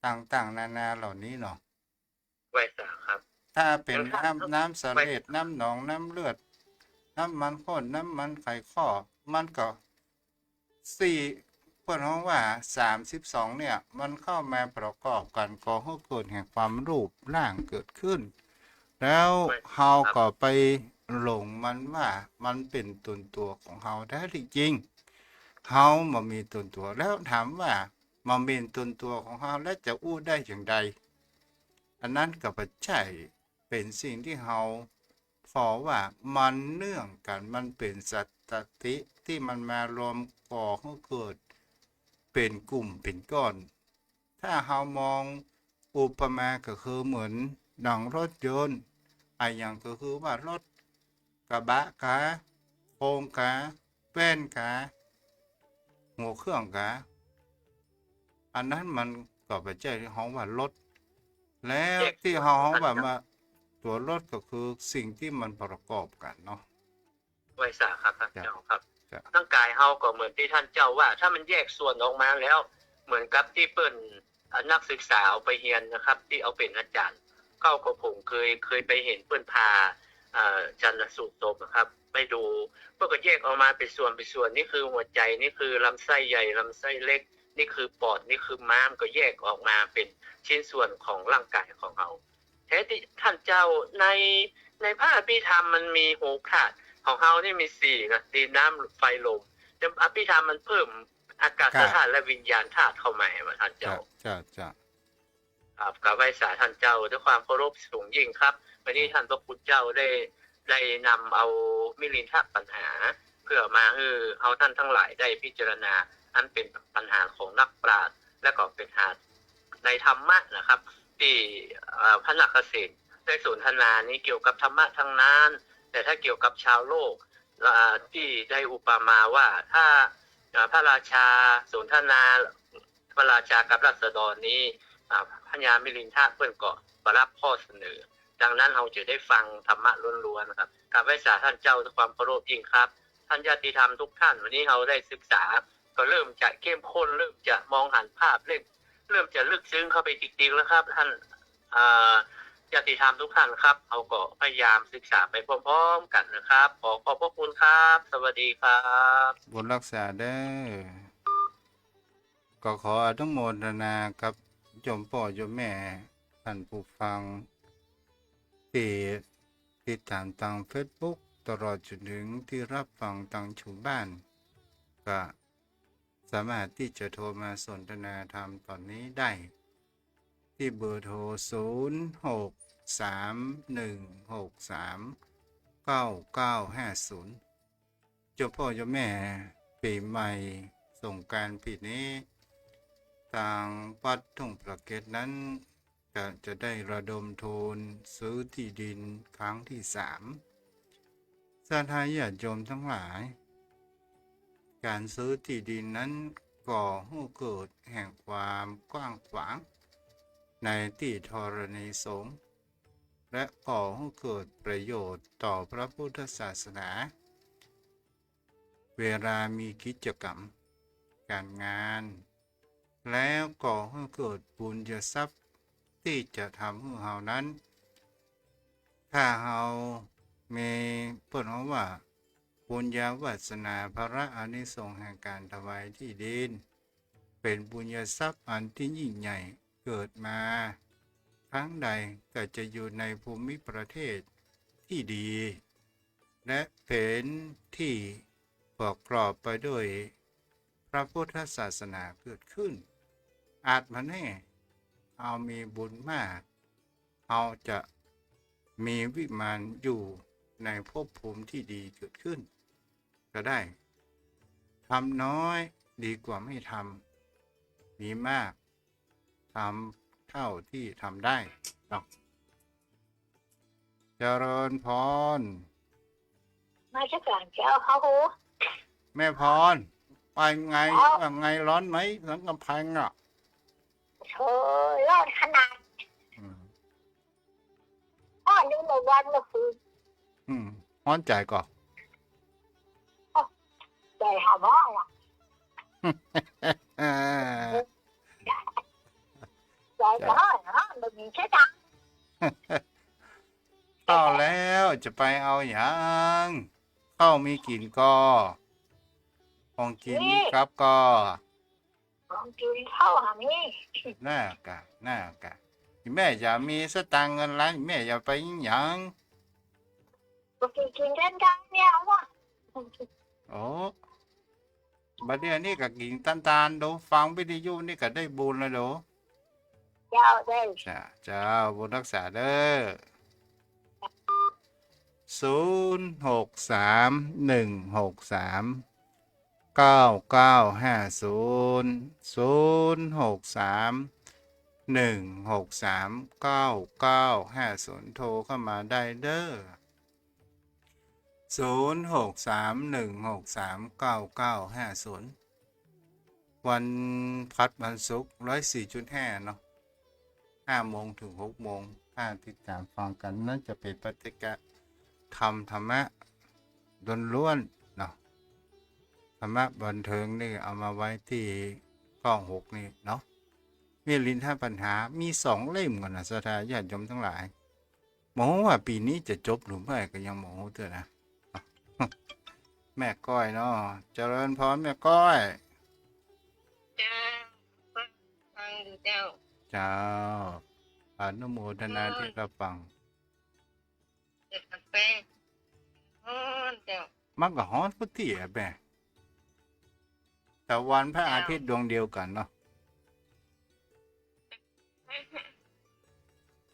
ต่างๆนานาเหล่านี้เนาะไว้สาครับถ้าเป็นยังครับน้ำสะไว้เลดน้ำหนองน้ำเลือดน้ำมันข้นน้ำมันไข่ข้อมันก็สี่เพื่อนห้องว่า32เนี่ยมันเข้ามาประกอบกันก่อให้เกิดแห่งความรูปร่างเกิดขึ้น แล้วไว้เฮาครับก็ไปหลงมันว่ามันเป็นตนตัวของเฮาได้จริงเฮามามีตนตัวแล้วถามว่ามาเป็นตนตัวของเฮาแล้วจะอู้ได้อย่างใดอันนั้นก็บ่ใช่เป็นสิ่งที่เฮาพอว่ามันเนื่องกันมันเป็นสัตตติที่มันมารวมก่อให้เกิดเป็นกลุ่มเป็นก้อน ถ้าเฮามองอุปมาก็คือเหมือนหนังรถยนต์อย่างก็คือว่ารถกระบะกะโครงกะแป้นกะหัวเครื่องกะอันนั้นมันก็บ่ใช่ที่เฮาว่ารถแล้วแยกที่ส่วนเฮาของท่านว่าครับมาตัวรถก็คือสิ่งที่มันประกอบกันเนาะไว้สาครับท่านจ้ะเจ้าครับจ้ะร่างกายเฮาก็เหมือนที่ท่านเจ้าว่า ถ้ามันแยกส่วนออกมาแล้ว เหมือนกับที่เปิ้นนักศึกษาเอาไปเรียนนะครับ ที่เอาเป็นอาจารย์เข้ากับผมเคยไปเห็นเปิ้นพาชันสูตรศพนะครับไปดูเพื่อก็แยกออกมาเป็นส่วนนี่คือหัวใจนี่คือลำไส้ใหญ่ลำไส้เล็กนี่คือปอดนี่คือม้ามก็แยกออกมาเป็นชิ้นส่วนของร่างกายของเราแท้ที่ท่านเจ้าในพระอภิธรรมมันมีโหธาตุของเฮานี่มี4นะดินน้ำไฟลมแต่อภิธรรมมันเพิ่มอากาศธาตุและวิญญาณธาตุเข้ามาว่าท่านจ้ะเจ้าจ้ะครับกับไหว้สาท่านเจ้าด้วยความเคารพสูงยิ่งครับวันนี้ท่านพระคุณเจ้าได้นำเอามิลินทปัญหา เพื่อมาเอาท่านทั้งหลายได้พิจารณาอันเป็นปัญหาของนักปราชญ์และก็เป็นหาในธรรมะนะครับที่พระนักเกษตรได้สนทนานี้เกี่ยวกับธรรมะทั้งนั้นแต่ถ้าเกี่ยวกับชาวโลกที่ได้อุปมาว่าถ้าพระราชาสนทนาพระราชากับราษฎรนี้พญามิลินทะเพิ่นก็รับข้อเสนอดังนั้นเราจะได้ฟังธรรมะล้วนๆนะครับกับไหว้สาท่านเจ้าด้วยความเคารพยิ่งครับท่านญาติธรรมทุกท่านวันนี้เราได้ศึกษาก็เริ่มจะเข้มข้นเริ่มจะมองหันภาพเริ่มจะลึกซึ้งเข้าไปจริงๆแล้วครับท่านญาติธรรมทุกท่านครับเราก็พยายามศึกษาไปพร้อมๆกันนะครับขอบพระคุณครับสวัสดีครับบุญรักษาเด้อก็ขออนุโมทนากับโยมพ่อโยมแม่ท่านผู้ฟังที่ติดตามทาง Facebook ตลอดจนถึงที่รับฟังทางชูบ้านก็สามารถที่จะโทรมาสนทนาธรรมตอนนี้ได้ที่เบอร์โทร0631639950เจ้าพ่อเจ้าแม่ปีใหม่สงกรานต์ปีนี้ทางวัดทุ่งประเกตนั้นก็จะได้ระดมทุนซื้อที่ดินครั้งที่3ศรัทธาญาติโยมทั้งหลายการซื้อที่ดินนั้นก่อให้เกิดแห่งความกว้างขวางในที่ธรณีสงฆ์และก่อให้เกิดประโยชน์ต่อพระพุทธศาสนาเวลามีกิจกรรมการงานแล้วก่อให้เกิดบุญญทรัพย์ที่จะทำให้เฮานั้นถ้าเฮามีเปิดว่าบุญญาวาสนาภระอานิสงส์แห่งการถวายที่ดินเป็นบุญญทรัพย์อันที่ยิ่งใหญ่เกิดมาครั้งใดก็จะอยู่ในภูมิประเทศที่ดีและเป็นที่ประกอบไปด้วยพระพุทธศาสนาเกิดขึ้นอาจมาแน่เอามีบุญมากเอาจะมีวิมานอยู่ในภพภูมิที่ดีเกิดขึ้นก็ได้ทำน้อยดีกว่าไม่ทำมีมากทำเท่าที่ทำได้เนาะเจริญพรมาจากหลังเจ้าเขาหู แม่พรไปไงว่าไงร้อนไหมหลังกำแพงอ่ะเธอร้อนขนาดพ่อนี่เมื่อวันเมื่อคืนร้อนใจก่อนใจหาบ้องอ่ะ ใจร้อนเนาะมันมีแค่ตัง เข้าแล้วจะไปเอาอย่างเข้ามีกินก็ของกินมีครับก็ ของกินเข้าหานี่ น่ากะน่ากะแม่อย่ามีสตังค์เงินล้านแม่อย่าไปอย่าง ก็กินกันกันเนี่ยว่ะ โอ้บัดเดี๋ยวนี้ก็กินตานๆดูฟังวิทยุนี่ก็ได้บุญแล้วดู เจ้าได้ เจ้าบุญรักษาเด้อ0631639950โทรเข้ามาได้เด้อ0631639950วันพัดวันศุกร์104.5เนาะ5 โมงถึง 6 โมงถ้าติดตามฟังกันนั่นจะเป็นปฏิกะธรรมะล้วนๆเนาะธรรมะบันเทิงนี่เอามาไว้ที่ข้อ6นี่เนาะมีลิ้นท่าปัญหามี2 เล่มก่อนนะสถาญาติโยมทั้งหลายหมอว่าปีนี้จะจบหรือไม่ก็ยังหมอเตือนนะ แม่ก้อยเนาะเจริญพรแม่ก้อย เจ้าฟังดูเจ้า เจ้าอนุโมทนาที่รับฟัง เด็กกันแป้งฮ้อนเจ้า มันก็ฮ้อนพุทธิแม่แต่วันพระอาทิตย์ดวงเดียวกันเนาะ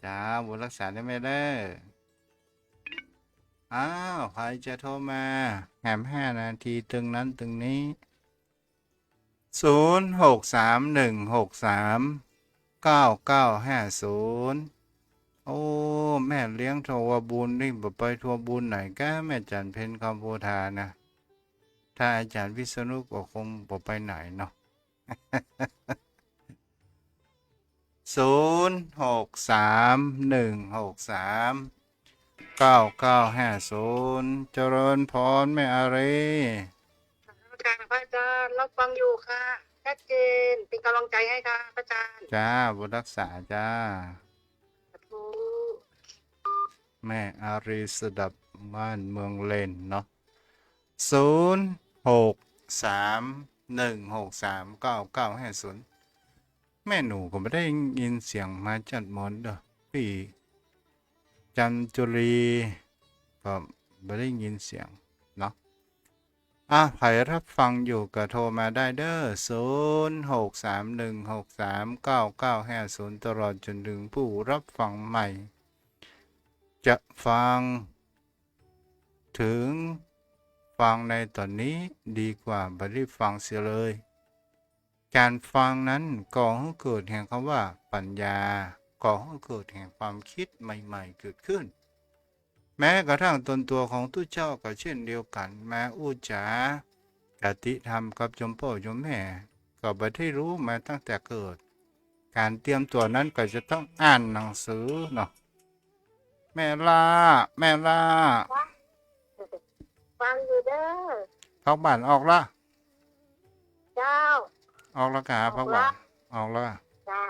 จ้าบุญรักษาได้ไหมเด้ออ้าวใครจะโทรมาแหม5 นาทีตึงนั้นตึงนี้0631639950โอ้แม่เลี้ยงทัวร์บุญนี่บ่ไปทัวร์บุญไหนก็แม่จันเพ็ญคำโพธานะถ้าอาจารย์วิษณุก็คงบ่ไปไหนเนาะ 0631639950เจริญพรแม่อารี การพระอาจารย์รับฟังอยู่ค่ะชัดเจนเป็นกำลังใจให้ค่ะพระอาจารย์ จ้าบุญรักษาจ้า สาธุ แม่อารีสดับบ้านเมืองเลนเนาะ0631639950แม่หนูก็ไม่ได้ยินเสียงมาจัดมนต์เด้อพี่จันจุรีก็ไม่ได้ยินเสียงเนาะใครรับฟังอยู่ก็โทรมาได้เด้อ0631639950ตลอดจนถึงผู้รับฟังใหม่จะฟังถึงฟังในตอนนี้ดีกว่าไม่ได้ฟังเสียเลยการฟังนั้นก่อให้เกิดแห่งคำว่าปัญญาก่อให้เกิดแห่งความคิดใหม่ๆเกิดขึ้นแม้กระทั่งตนตัวของทุกเจ้าก็เช่นเดียวกันแม้อุจจากติธรรมกับโยมพ่อโยมแม่ก็ไม่ได้รู้มาตั้งแต่เกิดการเตรียมตัวนั้นก็จะต้องอ่านหนังสือเนาะแม่ล่าฟังอยู่เด้อ พักบ้านออกละ เจ้า ออกแล้วกะพักบ้านออกแล้ว จ้า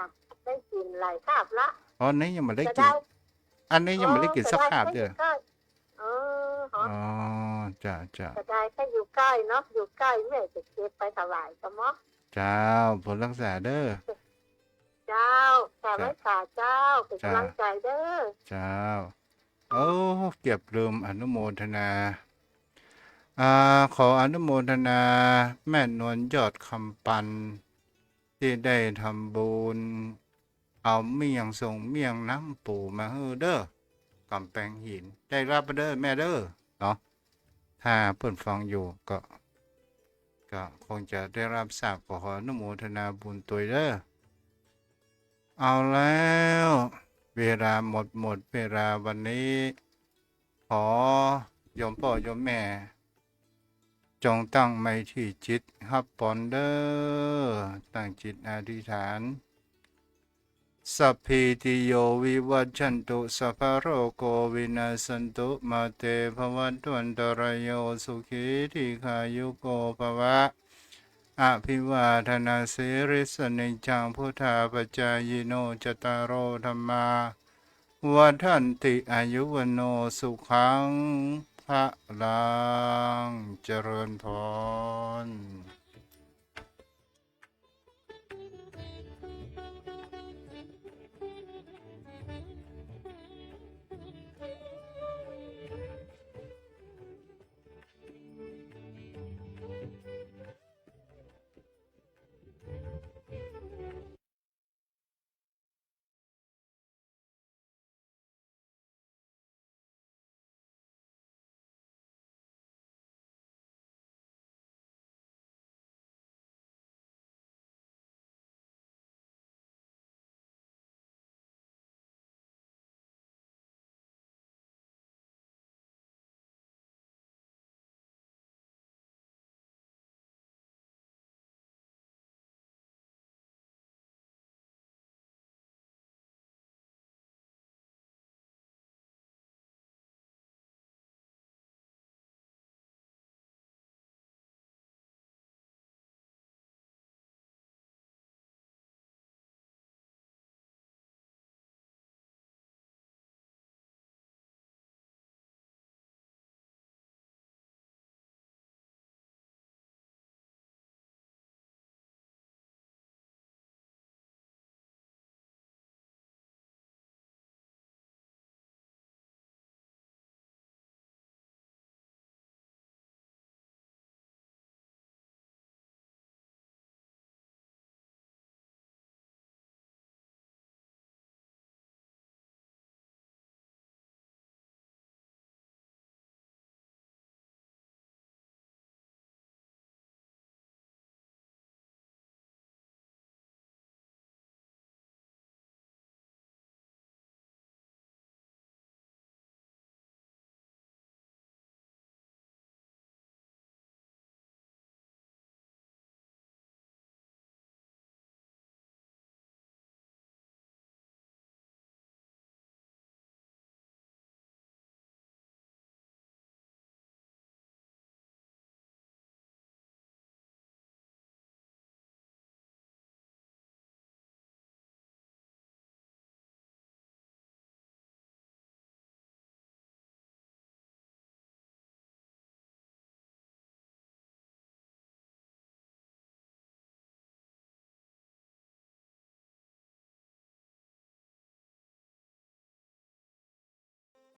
ได้กินหลายคาบละ อันนี้ยังไม่ได้ จะ กิน ได้ อันนี้ยังไม่ได้กินสักคาบเดียว เออเหรอ อ๋อจ้า จะได้แค่อยู่ใกล้เนาะอยู่ใกล้แม่จะเก็บไปถวายก็มั้ง เจ้าผลรักษาเด้อ เจ้าแต่ไว้ขาเจ้าเป็นกำลังใจเด้อ เจ้าเก็บลืมอนุโมทนาขออนุโมทนาแม่นวลยอดคำปันที่ได้ทำบุญเอาเมี่ยงส่งเมี่ยงน้ำปู่มาให้เด้อกำแพงหินได้รับเด้อแม่เด้อเนาะถ้าเปิดฟังอยู่ก็คงจะได้รับทราบขออนุโมทนาบุญตัวเด้อเอาแล้วเวลาหมดเวลาวันนี้ขอโยมพ่อโยมแม่จงตั้งไมที่จิตฮับปอนเดอตั้งจิตอธิษฐานสัพพิติโยวิวัชชันตุสัพพะโรโกวินาศสันตุมาเตภวัตวันตรายโยสุขีทีขายุโกภวะ อภิวาทนาสิริสนิจังพุทธาปจายโนจตารโอธรรมาวัฏันติอายุวโนสุขังพระลังเจริญพร